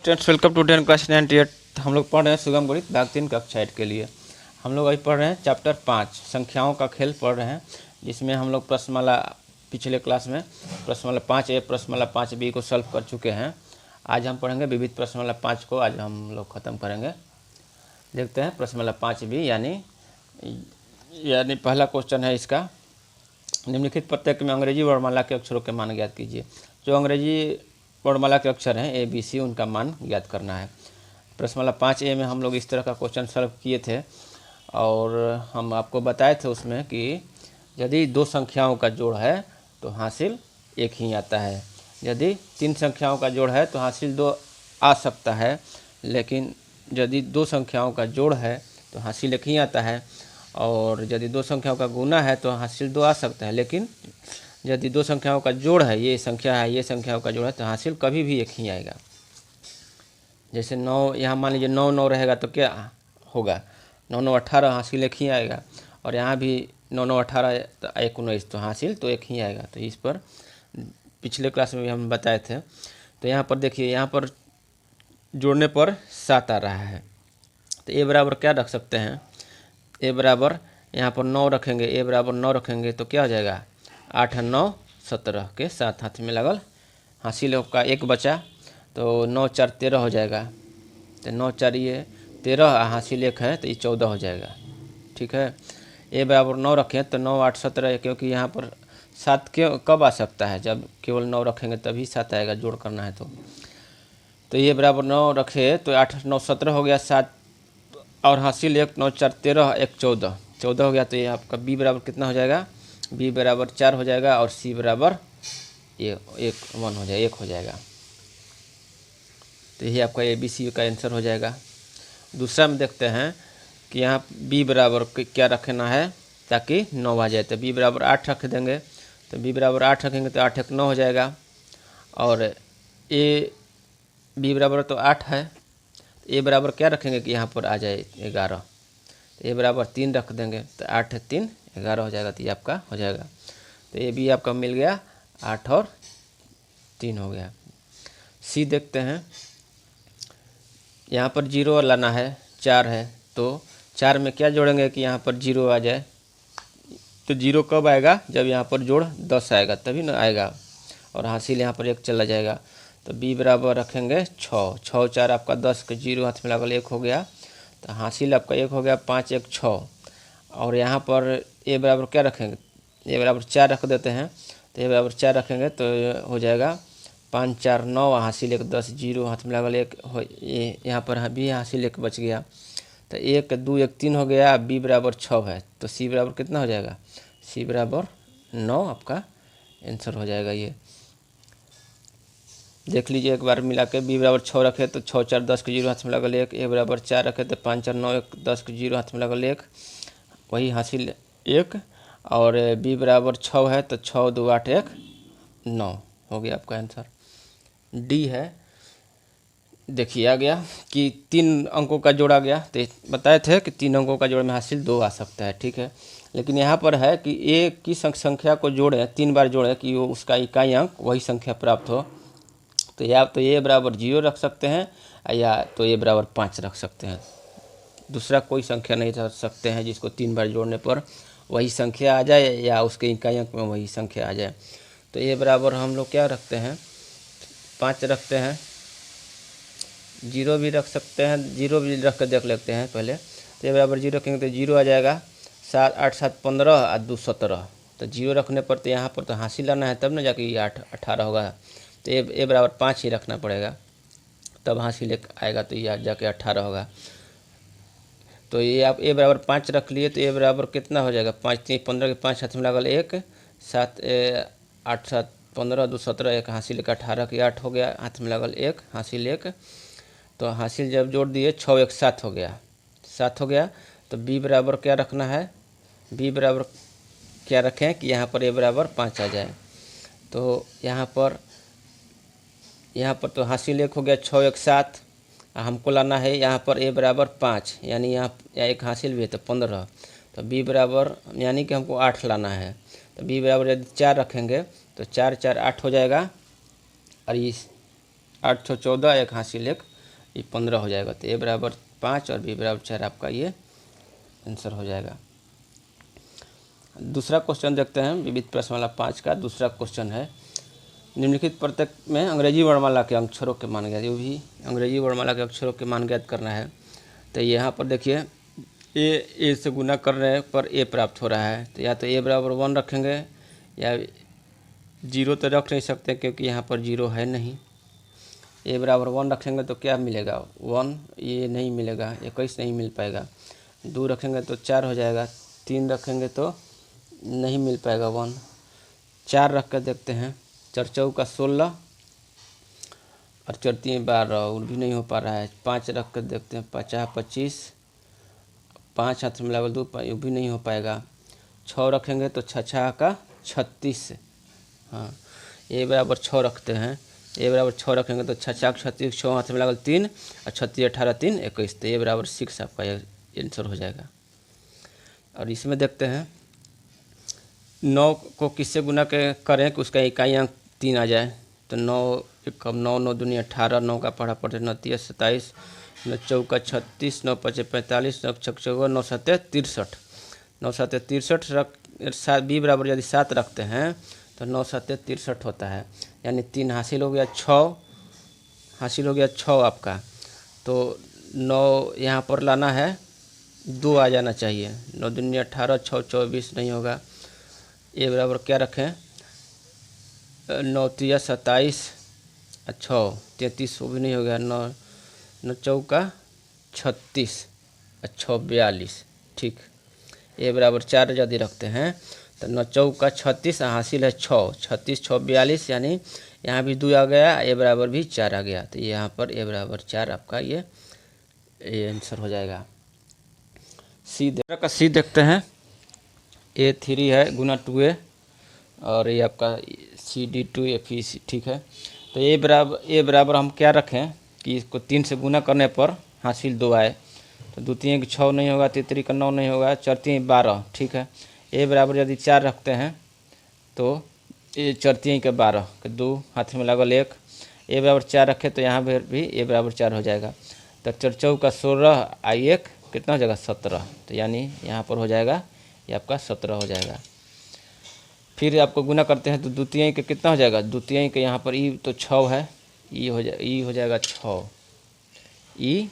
Students welcome to 10 class 98। हम लोग पढ़ रहे हैं सुगम गणित भाग 3 कक्षा 8 के लिए। हम लोग अभी पढ़ रहे हैं चैप्टर 5 संख्याओं का खेल पढ़ रहे हैं, जिसमें हम लोग प्रश्नमाला पिछले क्लास में प्रश्नमाला 5A प्रश्नमाला 5B को सॉल्व कर चुके हैं। आज हम पढ़ेंगे विविध प्रश्नमाला 5 को, आज हम लोग ख़त्म करेंगे। देखते हैं प्रश्नमाला 5B यानी पहला क्वेश्चन है इसका, निम्नलिखित प्रत्येक में अंग्रेजी वर्णमाला के अक्षरों के मान ज्ञात कीजिए। जो अंग्रेजी वर्णमाला के अक्षर हैं ABC, उनका मान ज्ञात करना है। प्रश्नमाला 5A में हम लोग इस तरह का क्वेश्चन सॉल्व किए थे और हम आपको बताए थे उसमें कि यदि दो संख्याओं का जोड़ है तो हासिल एक ही आता है, यदि तीन संख्याओं का जोड़ है तो हासिल दो आ सकता है, लेकिन यदि दो संख्याओं का जोड़ है तो हासिल एक ही आता है, और यदि दो संख्याओं का गुना है तो हासिल दो आ सकता है, लेकिन यदि दो संख्याओं का जोड़ है, ये संख्या है ये संख्याओं का जोड़ है, तो हासिल कभी भी एक ही आएगा। जैसे 9, यहाँ मान लीजिए 9 9 रहेगा तो क्या होगा, 9 9 18, हासिल एक ही आएगा। और यहाँ भी 9 9 18 तो 1 19, तो हासिल तो एक ही आएगा। तो इस पर पिछले क्लास में भी हम बताए थे। तो यहाँ पर देखिए, यहाँ पर जोड़ने पर 7 आ रहा है, तो ए बराबर क्या रख सकते हैं, ए बराबर यहाँ पर 9 रखेंगे, ए बराबर 9 रखेंगे तो क्या हो जाएगा 8 9 17 के साथ हाथ में लगल, हासिल का एक बचा, तो 9 4 13 हो जाएगा। तो 9 4 ये 13, हासिल एक है तो ये 14 हो जाएगा। ठीक है, ए बराबर 9 रखें तो 9 8 17, क्योंकि यहाँ पर 7 क्यों कब आ सकता है, जब केवल 9 रखेंगे तभी 7 आएगा, जोड़ करना है तो ये बराबर 9 रखे तो 8 9 17 हो गया, 7 और हासिल एक, 9 4 13 एक 14 14 हो गया। तो ये आपका बी बराबर कितना हो जाएगा, बी बराबर 4 हो जाएगा, और सी बराबर ये 1 हो जाएगा, 1 हो जाएगा। तो यही आपका ABC का आंसर हो जाएगा। दूसरा में देखते हैं कि यहाँ बी बराबर क्या रखना है ताकि 9 आ जाए, तो बी बराबर 8 रख देंगे, तो बी बराबर 8 रखेंगे तो 8 1 9 हो जाएगा। और ए बी बराबर तो 8 है, ए बराबर क्या रखेंगे कि यहाँ पर आ जाए 11, तो ए बराबर 3 रख देंगे, तो 8 3 11 हो जाएगा। तो ये आपका हो जाएगा। तो ये भी आपका मिल गया, 8 और 3 हो गया। सी देखते हैं, यहाँ पर 0 लाना है, 4 है, तो 4 में क्या जोड़ेंगे कि यहाँ पर 0 आ जाए। तो 0 कब आएगा, जब यहाँ पर जोड़ 10 आएगा तभी ना आएगा, और हासिल यहाँ पर 1 चला जाएगा। तो बी बराबर रखेंगे 6 6 4 आपका 10 के 0 हाथ में लगल 1 हो गया, तो हासिल आपका 1 हो गया, 5 1 6। और यहाँ पर ए बराबर क्या रखेंगे, ए बराबर 4 रख देते हैं, तो ए बराबर 4 रखेंगे तो हो जाएगा 5 4 9, हासिल 1 10 0 हाथ में लगल 1 हो, ये यहाँ पर भी हासिल 1 बच गया। तो 1 2 1 3 हो गया, बी बराबर 6 है, तो सी बराबर कितना हो जाएगा, सी बराबर 9 आपका आंसर हो जाएगा। ये देख लीजिए एक बार मिला के, बी बराबर 6 रखे तो 6 4 10 के 0 हाथ में लगल 1, ए बराबर 4 रखे तो 5 4 9 1 10 के 0 हाथ में लगल 1, वही हासिल 1। और बी बराबर 6 है तो 6 2 8 1 9 हो गया आपका आंसर। डी है, देखिए आ गया कि 3 अंकों का जोड़ा गया, तो बताए थे कि 3 अंकों का जोड़ में हासिल 2 आ सकता है। ठीक है, लेकिन यहाँ पर है कि एक की संख्या को जोड़े 3 बार जोड़े कि वो उसका इकाई अंक वही संख्या प्राप्त हो। तो या तो ए बराबर 0 रख सकते हैं, या तो ए बराबर 5 रख सकते हैं, दूसरा कोई संख्या नहीं रख सकते हैं जिसको 3 बार जोड़ने पर वही संख्या आ जाए या उसके इकाई अंक में वही संख्या आ जाए। तो ए बराबर हम लोग क्या रखते हैं, 5 रखते हैं, 0 भी रख सकते हैं, 0 भी रख कर देख लेते हैं पहले। तो ए बराबर 0 रखेंगे तो 0 आ जाएगा, 7 8 7 15 और 2 17। तो 0 रखने पर तो यहाँ पर तो हासिल लाना है, तब ना जाके ये 8 18 होगा। तो ए बराबर 5 ही रखना पड़ेगा, तब हासिल एक आएगा, तो ये जाके 18 होगा। तो ये आप ए बराबर 5 रख लिए, तो ए बराबर कितना हो जाएगा, 5 3 15 के 5 हाथ में लगल 1, 7 8 7 15 2 17, 1 हासिल 1 18 के 8 हो गया, हाथ में लगल 1 हासिल 1। तो हासिल जब जोड़ दिए 6 1 7 हो गया, 7 हो गया। तो बी बराबर क्या रखना है, बी बराबर क्या रखें कि यहाँ पर ए बराबर 5 आ जाए। तो यहाँ पर तो हासिल 1 हो गया, 6 1 7, हमको लाना है यहाँ पर ए बराबर 5, यानी यहाँ एक हासिल भी है तो 15। तो बी बराबर यानी कि हमको 8 लाना है, तो बी बराबर यदि 4 रखेंगे तो 4 4 8 हो जाएगा, और इस 8 14 एक हासिल 1 ये 15 हो जाएगा। तो ए बराबर 5 और बी बराबर 4 आपका ये आंसर हो जाएगा। दूसरा क्वेश्चन देखते हैं विविध प्रश्नमाला 5 का। दूसरा क्वेश्चन है निम्नलिखित प्रत्येक में अंग्रेजी वर्णमाला के अक्षरों के मान ज्ञात। ये भी अंग्रेजी वर्णमाला के अक्षरों के मान ज्ञात करना है। तो यहाँ पर देखिए ए से गुना करने पर ए प्राप्त हो रहा है। तो या तो ए बराबर 1 रखेंगे या 0 तो रख नहीं सकते क्योंकि यहाँ पर 0 है नहीं। ए बराबर 1 रखेंगे तो क्या मिलेगा 1, ये नहीं मिलेगा, 21 नहीं मिल पाएगा। 2 रखेंगे तो 4 हो जाएगा, 3 रखेंगे तो नहीं मिल पाएगा 1। 4 रख कर देखते हैं, 4 चौका 16 और 4 3 12 और भी नहीं हो पा रहा है। 5 रख कर देखते हैं, 50 25, 5 हाथ में लगा 2 वो भी नहीं हो पाएगा। 6 रखेंगे तो 6 का 36, हाँ ए बराबर 6 रखते हैं। ए बराबर 6 रखेंगे तो 6 का 36, 6 हाथ में लगल 3 और 36 18 3 21। तो ए बराबर 6 आपका आंसर हो जाएगा। और इसमें देखते हैं 9 को किससे गुना करें कि उसका इकाई अंक 3 आ जाए। तो 9 कब 9 9 दूनी 18, 9 का पढ़ा पढ़ते 9 3 27, 9 चौका 36, 9 5 45, 9 6 चौका 9 7 63, 9 7 63 रख बी बराबर यदि 7 रखते हैं तो 9 7 63 होता है, यानी 3 हासिल हो गया, 6 हासिल हो गया 6 आपका। तो 9 यहाँ पर लाना है, 2 आ जाना चाहिए। 9 दूनी 18, 6 24 नहीं होगा। ए बराबर क्या रखें 9 3 27 और 6 33 वो भी नहीं हो गया। 9 चौका 36 और 6 42, ठीक। ए बराबर 4 यदि रखते हैं तो 9 चौका 36 हासिल है 6, 36 6 42, यानी यहाँ भी 2 आ गया, ए बराबर भी 4 आ गया। तो यहाँ पर ए बराबर 4 आपका ये आंसर हो जाएगा। सी देखते हैं। A3 है गुना 2A और ये आपका CD2 FE, ठीक है। तो ए बराबर हम क्या रखें कि इसको 3 से गुना करने पर हासिल 2 आए। तो 2 3 6 नहीं होगा, 3 3 9 नहीं होगा, 4 3 12, ठीक है। ए बराबर यदि 4 रखते हैं तो ये 4 3 के 12 के 2 हाथ में लगल 1। ए बराबर 4 रखे तो यहाँ पर भी ए बराबर 4 हो जाएगा। तो 4 चौका 16 आई 1 कितना हो जाएगा 17। तो यानी यहाँ पर हो जाएगा ये आपका 17 हो जाएगा। फिर आपको गुना करते हैं तो द्वितीय के कितना हो जाएगा, द्वितीय के यहाँ पर ई तो 6 है, ई हो जाएगा 6, ई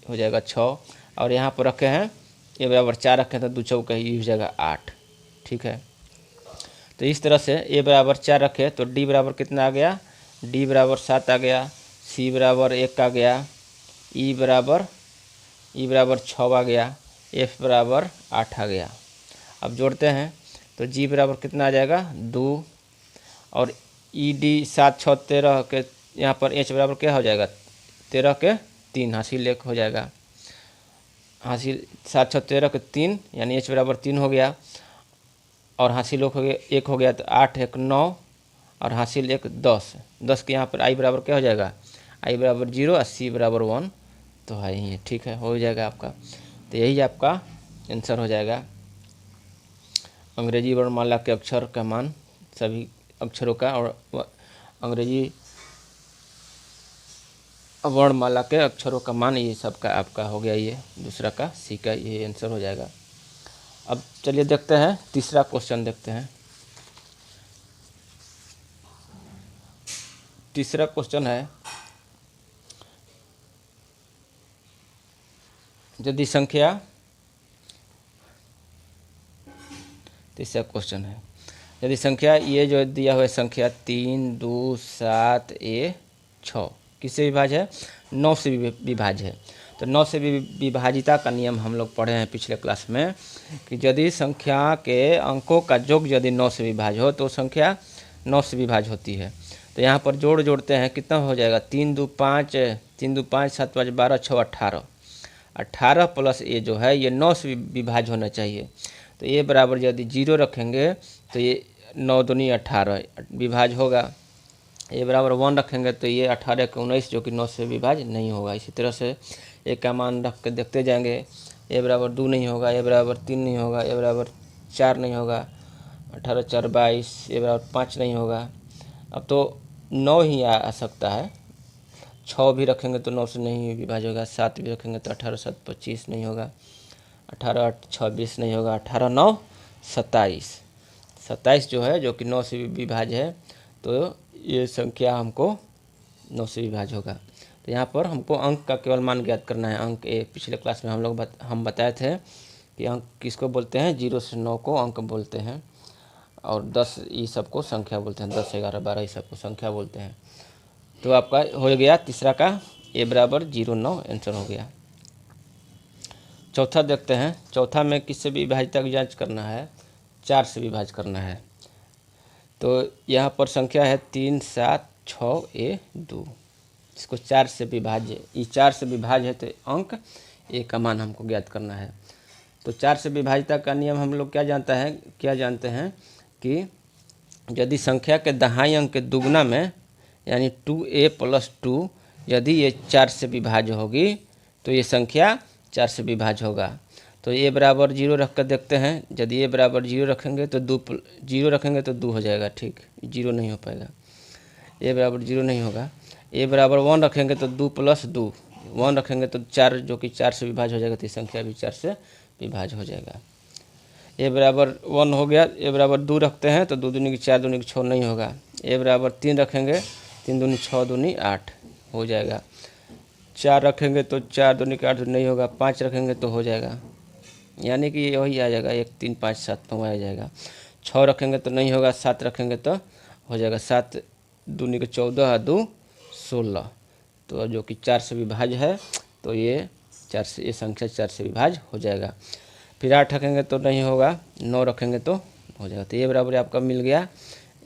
हो जाएगा 6। और यहाँ पर रखे हैं ए बराबर 4 रखे हैं तो 2 चौका ई हो जाएगा 8, ठीक है। तो इस तरह से ए बराबर 4 रखे तो डी बराबर कितना आ गया, डी बराबर 7 आ गया, सी बराबर 1 आ गया, ई बराबर 6 आ गया, एफ बराबर 8 आ गया। अब जोड़ते हैं तो जी बराबर कितना आ जाएगा 2 और ई डी 7 6 13 के यहाँ पर एच बराबर क्या हो जाएगा 13 के 3 हासिल 1 हो जाएगा, हासिल 7 6 13 के 3 यानी एच बराबर 3 हो गया और हासिल 1 हो गया। तो 8 1 9 और हासिल 1 10, 10 के यहाँ पर आई बराबर क्या हो जाएगा, आई बराबर 0 और सी बराबर 1 तो है ही है, ठीक है, हो जाएगा आपका। तो यही आपका आंसर हो जाएगा। अंग्रेजी वर्णमाला के अक्षर का मान, सभी अक्षरों का और अंग्रेजी वर्णमाला के अक्षरों का मान, ये सब का आपका हो गया। ये दूसरा का सी का ये आंसर हो जाएगा। अब चलिए देखते हैं तीसरा क्वेश्चन देखते हैं। तीसरा क्वेश्चन है यदि संख्या, तीसरा क्वेश्चन है यदि संख्या ये जो दिया हुआ है संख्या 3 2 7 A 6 किससे विभाज्य है, 9 से विभाज्य है। तो 9 से विभाजिता का नियम हम लोग पढ़े हैं पिछले क्लास में कि यदि संख्या के अंकों का योग यदि 9 से विभाज्य हो तो संख्या 9 से विभाज्य होती है। तो यहाँ पर जोड़ते हैं कितना हो जाएगा 3 2 5 7 5 12 6 18, 18 प्लस ए जो है ये 9 से विभाज्य होना चाहिए। तो ए बराबर यदि 0 रखेंगे तो ये 9 दूनी 18 विभाज्य होगा। ए बराबर 1 रखेंगे तो ये 18 के 19 जो कि 9 से विभाज्य नहीं होगा। इसी तरह से ए का मान रख के देखते जाएंगे। ए बराबर 2 नहीं होगा, ए बराबर 3 नहीं होगा, ए बराबर 4 नहीं होगा, 18 4 22, ए बराबर 5 नहीं होगा। अब तो 9 ही आ सकता है। 6 भी रखेंगे तो 9 से नहीं विभाज्य होगा, 7 भी रखेंगे तो 18 7 25 नहीं होगा, 18 8 26 नहीं होगा, 18 9 27, 27 जो है जो कि 9 से विभाज्य है, तो ये संख्या हमको 9 से विभाज्य होगा। तो यहाँ पर हमको अंक का केवल मान ज्ञात करना है। अंक ए पिछले क्लास में हम बताए थे कि अंक किसको बोलते हैं, 0 से 9 को अंक बोलते हैं, और 10 ये सबको संख्या बोलते हैं, 10 11 12 ये सबको संख्या बोलते हैं। तो आपका हो गया तीसरा का ए बराबर 0 9 आंसर हो गया। चौथा देखते हैं, चौथा में किससे विभाज्यता की जांच करना है, 4 से विभाज्य करना है। तो यहाँ पर संख्या है 3 7 6 ए 2, इसको 4 से विभाज्य, ये 4 से विभाज्य है तो अंक ए का मान हमको ज्ञात करना है। तो 4 से विभाज्यता का नियम हम लोग क्या जानते हैं कि यदि संख्या के दहाई अंक के दुगुना में यानी 2a + 2 यदि ये 4 से विभाज्य होगी तो ये संख्या 4 से विभाज्य होगा। तो a बराबर 0 रख कर देखते हैं, यदि a बराबर 0 रखेंगे तो 0 रखेंगे तो 2 हो जाएगा, ठीक, 0 नहीं हो पाएगा, a बराबर 0 नहीं होगा। a बराबर 1 रखेंगे तो 2 + 2, 1 रखेंगे तो 4 जो कि 4 से विभाज्य हो जाएगा, तो संख्या भी 4 से विभाज्य हो जाएगा। a बराबर 1 हो गया, a बराबर 2 रखते हैं तो 2 दूनी 4 दूनी 6 नहीं होगा। a बराबर 3 रखेंगे, 3 दूनी 6 दूनी 8 हो जाएगा। 4 रखेंगे तो 4 दूनी 8 नहीं होगा, 5 रखेंगे तो हो जाएगा, यानी कि वही आ जाएगा 1 3 5 7 9 आ जाएगा। 6 रखेंगे तो नहीं होगा, 7 रखेंगे तो हो जाएगा, 7 दूनी 14 2 16, तो जो कि 4 से विभाज्य है, तो ये संख्या 4 से विभाज्य हो जाएगा। फिर 8 रखेंगे तो नहीं होगा, 9 रखेंगे तो हो जाएगा। तो ये बराबर आपका मिल गया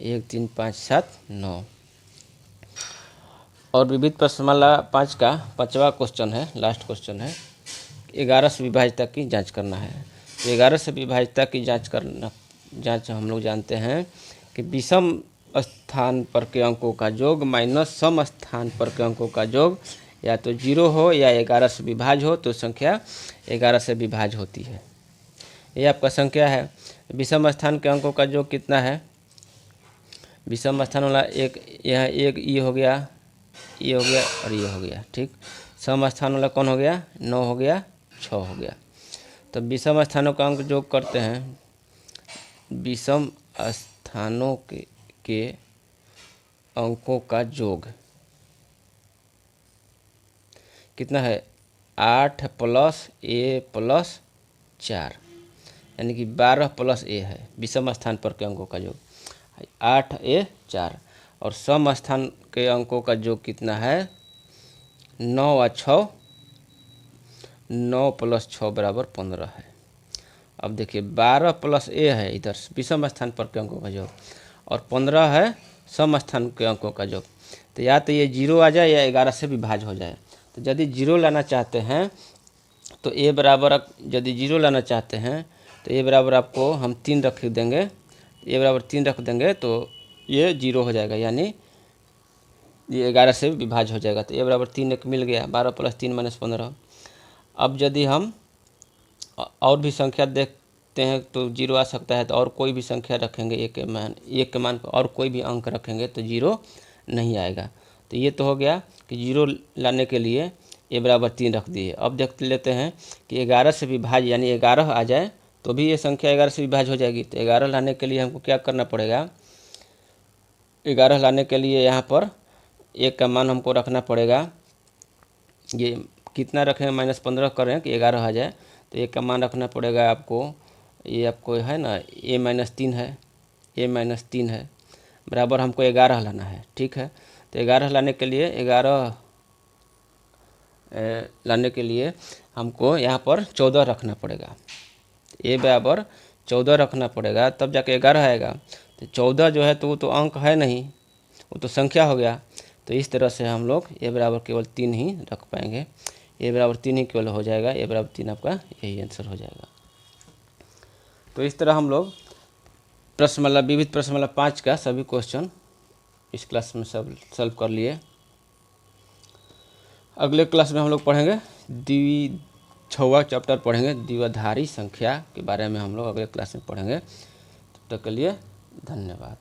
1 3 5 7 9। और विविध प्रश्नमाला 5 का 5वां क्वेश्चन है, लास्ट क्वेश्चन है, 11 से विभाज्यता की जांच करना है। तो 11 से विभाज्यता की जांच हम लोग जानते हैं कि विषम स्थान पर के अंकों का योग माइनस सम स्थान पर के अंकों का योग या तो 0 हो या 11 से विभाज्य हो तो संख्या 11 से विभाज्य होती है। ये आपका संख्या है। विषम स्थान के अंकों का योग कितना है, विषम स्थान वाला एक, यहाँ एक ये हो गया और ये हो गया, ठीक। सम स्थान वाला कौन हो गया, 9 हो गया, 6 हो गया। तो विषम स्थानों का अंक योग करते हैं, विषम स्थानों के अंकों का योग कितना है, 8 + a + 4 यानी कि 12 + a है विषम स्थान पर के अंकों का योग, 8 a 4, और सम स्थान के अंकों का योग कितना है, 9 और 6, 9 + 6 = 15 है। अब देखिए 12 + a है इधर विषम स्थान पर के अंकों का योग, और 15 है सम स्थान के अंकों का योग। तो या तो ये 0 आ जाए या 11 से विभाज्य हो जाए। तो यदि 0 लाना चाहते हैं तो a बराबर, यदि 0 लाना चाहते हैं तो a बराबर आपको हम 3 रख देंगे, a बराबर 3 रख देंगे तो ये 0 हो जाएगा, यानी ये 11 से विभाज्य हो जाएगा। तो a बराबर 3 एक मिल गया, 12 + 3 - 15। अब यदि हम और भी संख्या देखते हैं तो 0 आ सकता है, तो और कोई भी संख्या रखेंगे एक के मान पर और कोई भी अंक रखेंगे तो 0 नहीं आएगा। तो ये तो हो गया कि 0 लाने के लिए a बराबर 3 रख दिए। अब देख लेते हैं कि 11 से विभाज्य यानी 11 आ जाए तो भी ये संख्या 11 से विभाज्य हो जाएगी। तो 11 लाने के लिए हमको क्या करना पड़ेगा, 11 लाने के लिए यहाँ पर 1 का मान हमको रखना पड़ेगा, ये कितना रखें, -15 करें कि 11 आ जाए, तो 1 का मान रखना पड़ेगा आपको, ये आपको है ना a - 3 है, a - 3 है, बराबर हमको 11 लाना है, ठीक है। तो 11 लाने के लिए 11 लाने के लिए हमको यहाँ पर 14 रखना पड़ेगा, a बराबर 14 रखना पड़ेगा, तब जाके 11 आएगा। तो 14 जो है तो वो तो अंक है नहीं, वो तो संख्या हो गया। तो इस तरह से हम लोग a बराबर केवल 3 ही रख पाएंगे, a बराबर 3 ही केवल हो जाएगा, a बराबर 3 आपका यही आंसर हो जाएगा। तो इस तरह हम लोग प्रश्नमाला विविध प्रश्नमाला 5 का सभी क्वेश्चन इस क्लास में सब सॉल्व कर लिए। अगले क्लास में हम लोग पढ़ेंगे 6वां चैप्टर पढ़ेंगे, द्विआधारी संख्या के बारे में हम लोग अगले क्लास में पढ़ेंगे। तब तक के लिए धन्यवाद।